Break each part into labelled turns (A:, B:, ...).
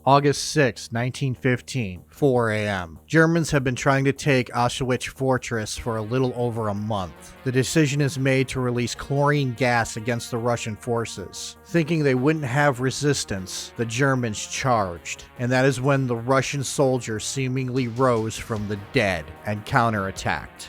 A: August 6, 1915, 4 a.m. Germans have been trying to take Osowiec Fortress for a little over a month. The decision is made to release chlorine gas against the Russian forces. Thinking they wouldn't have resistance, the Germans charged, and that is when the Russian soldiers seemingly rose from the dead and counterattacked.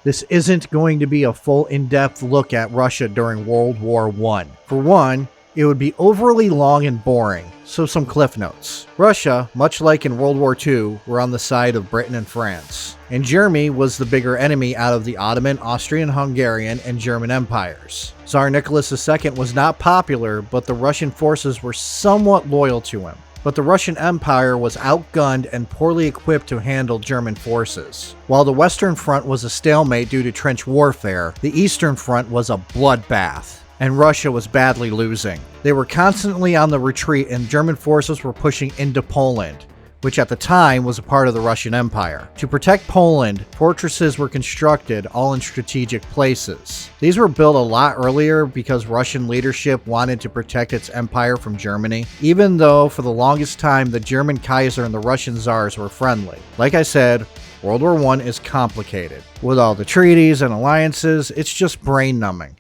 A: This isn't going to be a full in-depth look at Russia during World War I. For one, it would be overly long and boring, so some cliff notes. Russia, much like in World War II, were on the side of Britain and France, and Germany was the bigger enemy out of the Ottoman, Austrian-Hungarian, and German empires. Tsar Nicholas II was not popular, but the Russian forces were somewhat loyal to him. But the Russian Empire was outgunned and poorly equipped to handle German forces. While the Western Front was a stalemate due to trench warfare, the Eastern Front was a bloodbath, and Russia was badly losing. They were constantly on the retreat and German forces were pushing into Poland, which at the time was a part of the Russian Empire. To protect Poland, fortresses were constructed all in strategic places. These were built a lot earlier because Russian leadership wanted to protect its empire from Germany, even though for the longest time the German Kaiser and the Russian Tsars were friendly. Like I said, World War I is complicated. With all the treaties and alliances, it's just brain-numbing.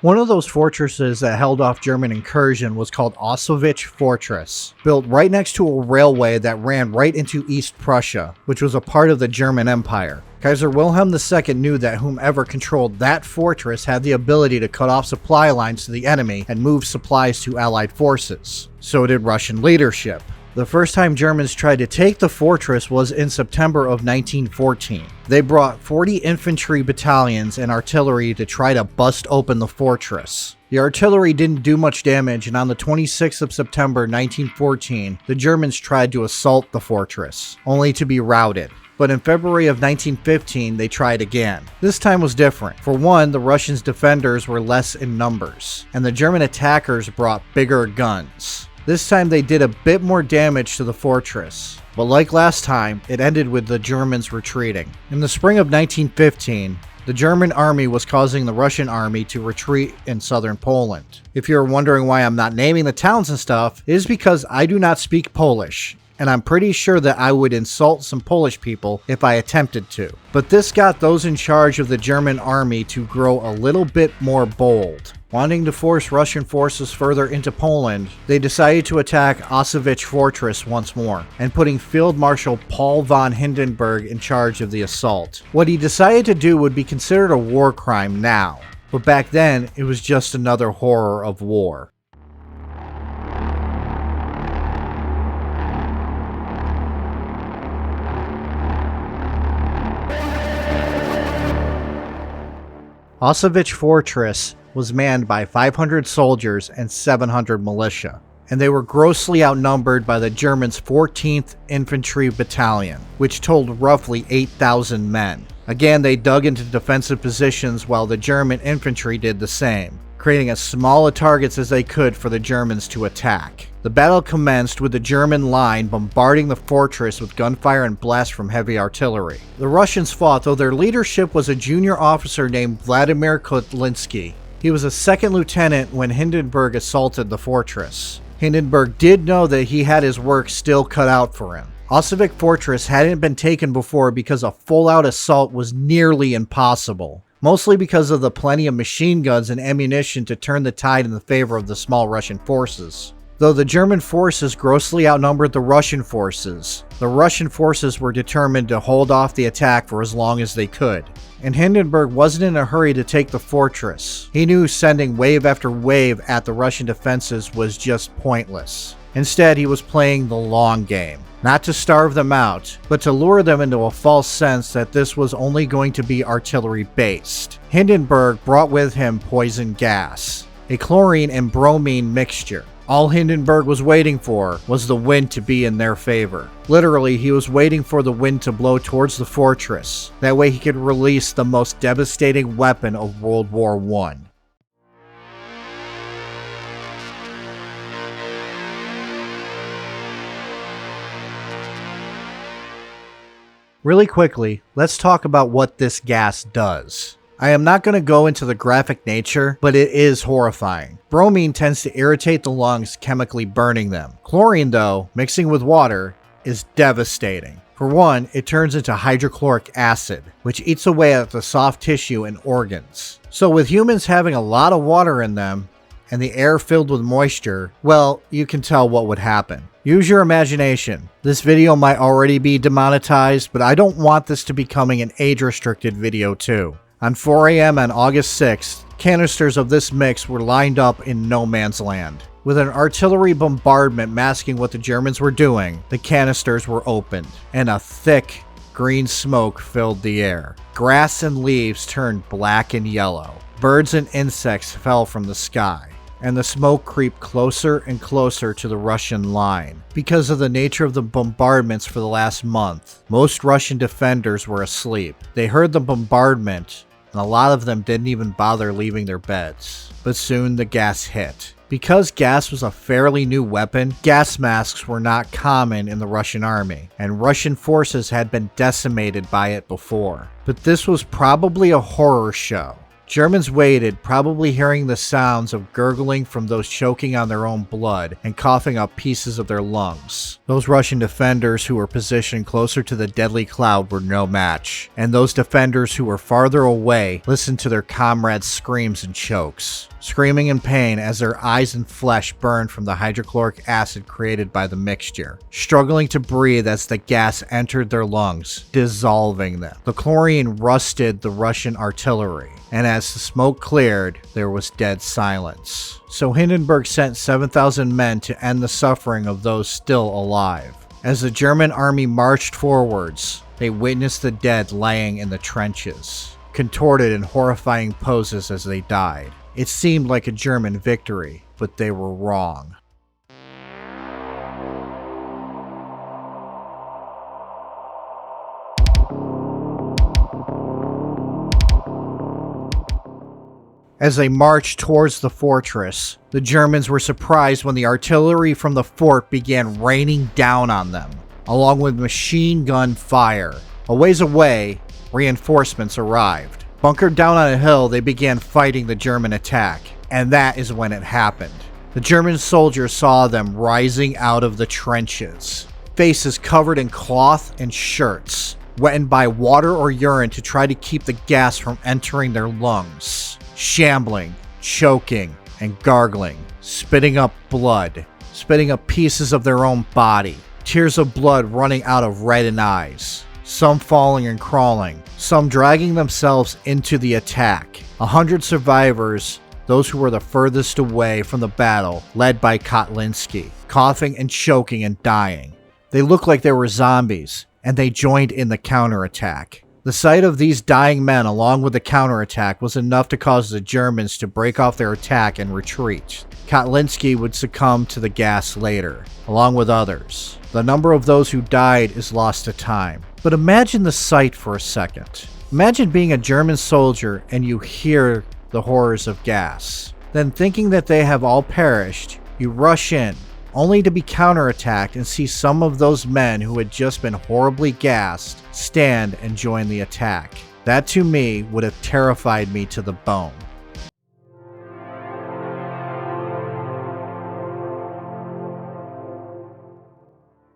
A: One of those fortresses that held off German incursion was called Osowiec Fortress, built right next to a railway that ran right into East Prussia, which was a part of the German Empire. Kaiser Wilhelm II knew that whomever controlled that fortress had the ability to cut off supply lines to the enemy and move supplies to Allied forces. So did Russian leadership. The first time Germans tried to take the fortress was in September of 1914. They brought 40 infantry battalions and artillery to try to bust open the fortress. The artillery didn't do much damage, and on the 26th of September 1914, the Germans tried to assault the fortress, only to be routed. But in February of 1915, they tried again. This time was different. For one, the Russians' defenders were less in numbers, and the German attackers brought bigger guns. This time they did a bit more damage to the fortress, but like last time, it ended with the Germans retreating. In the spring of 1915, the German army was causing the Russian army to retreat in southern Poland. If you're wondering why I'm not naming the towns and stuff, it is because I do not speak Polish, and I'm pretty sure that I would insult some Polish people if I attempted to. But this got those in charge of the German army to grow a little bit more bold. Wanting to force Russian forces further into Poland, they decided to attack Osowiec Fortress once more, and putting Field Marshal Paul von Hindenburg in charge of the assault. What he decided to do would be considered a war crime now, but back then it was just another horror of war. Osowiec Fortress was manned by 500 soldiers and 700 militia, and they were grossly outnumbered by the Germans' 14th Infantry Battalion, which totaled roughly 8,000 men. Again, they dug into defensive positions while the German infantry did the same, creating as small a targets as they could for the Germans to attack. The battle commenced with the German line bombarding the fortress with gunfire and blasts from heavy artillery. The Russians fought, though their leadership was a junior officer named Vladimir Kotlinski. He was a second lieutenant when Hindenburg assaulted the fortress. Hindenburg did know that he had his work still cut out for him. Osowiec Fortress hadn't been taken before because a full-out assault was nearly impossible, mostly because of the plenty of machine guns and ammunition to turn the tide in the favor of the small Russian forces. Though the German forces grossly outnumbered the Russian forces were determined to hold off the attack for as long as they could. And Hindenburg wasn't in a hurry to take the fortress. He knew sending wave after wave at the Russian defenses was just pointless. Instead, he was playing the long game. Not to starve them out, but to lure them into a false sense that this was only going to be artillery-based. Hindenburg brought with him poison gas. a chlorine and bromine mixture. All Hindenburg was waiting for was the wind to be in their favor. Literally, he was waiting for the wind to blow towards the fortress. That way he could release the most devastating weapon of World War I. Really quickly, let's talk about what this gas does. I am not going to go into the graphic nature, but it is horrifying. Bromine tends to irritate the lungs, chemically burning them. Chlorine, though, mixing with water, is devastating. For one, it turns into hydrochloric acid, which eats away at the soft tissue and organs. So with humans having a lot of water in them, and the air filled with moisture, well, you can tell what would happen. Use your imagination. This video might already be demonetized, but I don't want this to becoming an age-restricted video too. On 4 a.m. on August 6th, canisters of this mix were lined up in no man's land. With an artillery bombardment masking what the Germans were doing, the canisters were opened, and a thick, green smoke filled the air. Grass and leaves turned black and yellow. Birds and insects fell from the sky, and the smoke creeped closer and closer to the Russian line. Because of the nature of the bombardments for the last month, most Russian defenders were asleep. They heard the bombardment, and a lot of them didn't even bother leaving their beds. But soon the gas hit. Because gas was a fairly new weapon, gas masks were not common in the Russian army, and Russian forces had been decimated by it before. But this was probably a horror show. Germans waited, probably hearing the sounds of gurgling from those choking on their own blood and coughing up pieces of their lungs. Those Russian defenders who were positioned closer to the deadly cloud were no match, and those defenders who were farther away listened to their comrades' screams and chokes, screaming in pain as their eyes and flesh burned from the hydrochloric acid created by the mixture, struggling to breathe as the gas entered their lungs, dissolving them. The chlorine rusted the Russian artillery, and as the smoke cleared, there was dead silence. So Hindenburg sent 7,000 men to end the suffering of those still alive. As the German army marched forwards, they witnessed the dead laying in the trenches, contorted in horrifying poses as they died. It seemed like a German victory, but they were wrong. As they marched towards the fortress, the Germans were surprised when the artillery from the fort began raining down on them, along with machine gun fire. A ways away, reinforcements arrived. Bunkered down on a hill, they began fighting the German attack, and that is when it happened. The German soldiers saw them rising out of the trenches, faces covered in cloth and shirts, wetted by water or urine to try to keep the gas from entering their lungs. Shambling, choking, and gargling, spitting up blood, spitting up pieces of their own body, tears of blood running out of reddened eyes, some falling and crawling, some dragging themselves into the attack. 100 survivors, those who were the furthest away from the battle, led by Kotlinski, coughing and choking and dying. They looked like they were zombies, and they joined in the counterattack. The sight of these dying men along with the counterattack was enough to cause the Germans to break off their attack and retreat. Kotlinski would succumb to the gas later, along with others. The number of those who died is lost to time. But imagine the sight for a second. Imagine being a German soldier and you hear the horrors of gas. Then thinking that they have all perished, you rush in, only to be counterattacked and see some of those men who had just been horribly gassed stand and join the attack. That to me would have terrified me to the bone.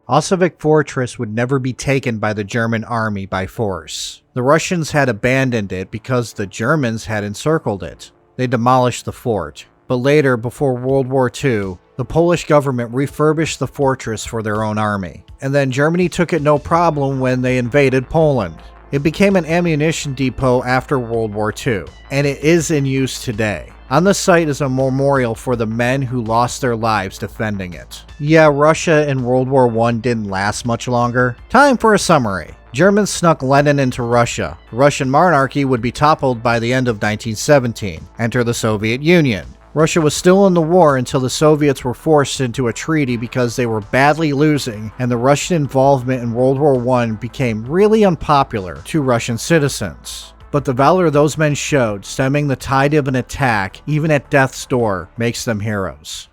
A: Osowiec Fortress would never be taken by the German army by force. The Russians had abandoned it because the Germans had encircled it. They demolished the fort. But later, before World War II, the Polish government refurbished the fortress for their own army. And then Germany took it no problem when they invaded Poland. It became an ammunition depot after World War II, and it is in use today. On the site is a memorial for the men who lost their lives defending it. Yeah, Russia in World War I didn't last much longer. Time for a summary. Germans snuck Lenin into Russia. The Russian monarchy would be toppled by the end of 1917. Enter the Soviet Union. Russia was still in the war until the Soviets were forced into a treaty because they were badly losing, and the Russian involvement in World War I became really unpopular to Russian citizens. But the valor those men showed, stemming the tide of an attack, even at death's door, makes them heroes.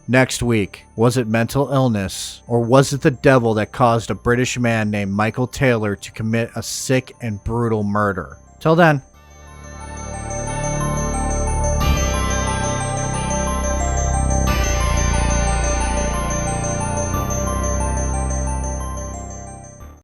A: Next week, was it mental illness, or was it the devil that caused a British man named Michael Taylor to commit a sick and brutal murder? Till then,